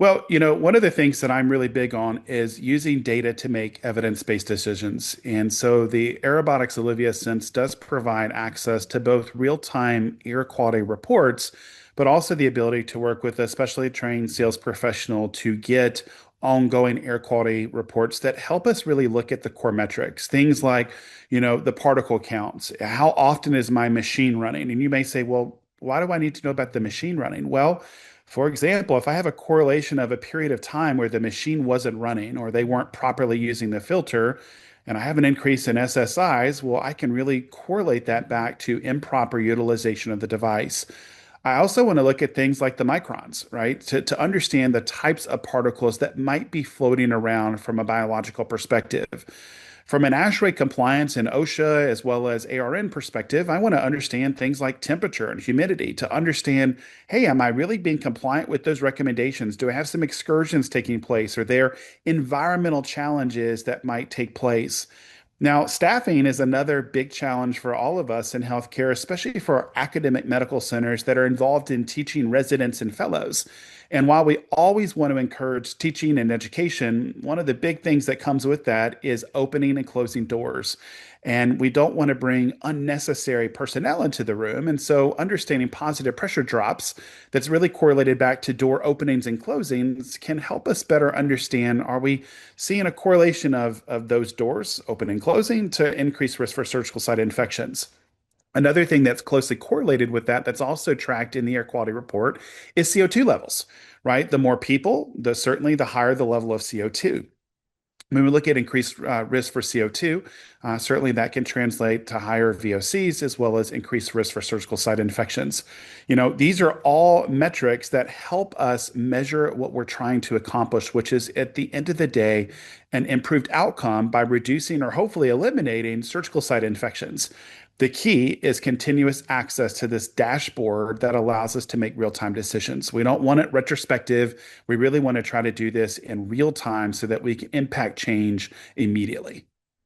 Well, one of the things that I'm really big on is using data to make evidence-based decisions. And so the Aerobotics Olivia Sense does provide access to both real-time air quality reports, but also the ability to work with a specially trained sales professional to get ongoing air quality reports that help us really look at the core metrics. Things like, the particle counts. How often is my machine running? And you may say, well, why do I need to know about the machine running? Well, for example, if I have a correlation of a period of time where the machine wasn't running or they weren't properly using the filter, and I have an increase in SSIs, well, I can really correlate that back to improper utilization of the device. I also want to look at things like the microns, right? To understand the types of particles that might be floating around from a biological perspective. From an ASHRAE compliance and OSHA as well as ARN perspective, I want to understand things like temperature and humidity to understand, hey, am I really being compliant with those recommendations? Do I have some excursions taking place? Are there environmental challenges that might take place? Now, staffing is another big challenge for all of us in healthcare, especially for our academic medical centers that are involved in teaching residents and fellows. And while we always want to encourage teaching and education, one of the big things that comes with that is opening and closing doors. And we don't want to bring unnecessary personnel into the room. And so, understanding positive pressure drops that's really correlated back to door openings and closings can help us better understand, are we seeing a correlation of those doors open and closing to increase risk for surgical site infections? Another thing that's closely correlated with that, that's also tracked in the air quality report, is CO2 levels, right? The more people, certainly the higher the level of CO2. When we look at increased risk for CO2, certainly that can translate to higher VOCs as well as increased risk for surgical site infections. These are all metrics that help us measure what we're trying to accomplish, which is at the end of the day, an improved outcome by reducing or hopefully eliminating surgical site infections. The key is continuous access to this dashboard that allows us to make real-time decisions. We don't want it retrospective. We really want to try to do this in real time so that we can impact change immediately.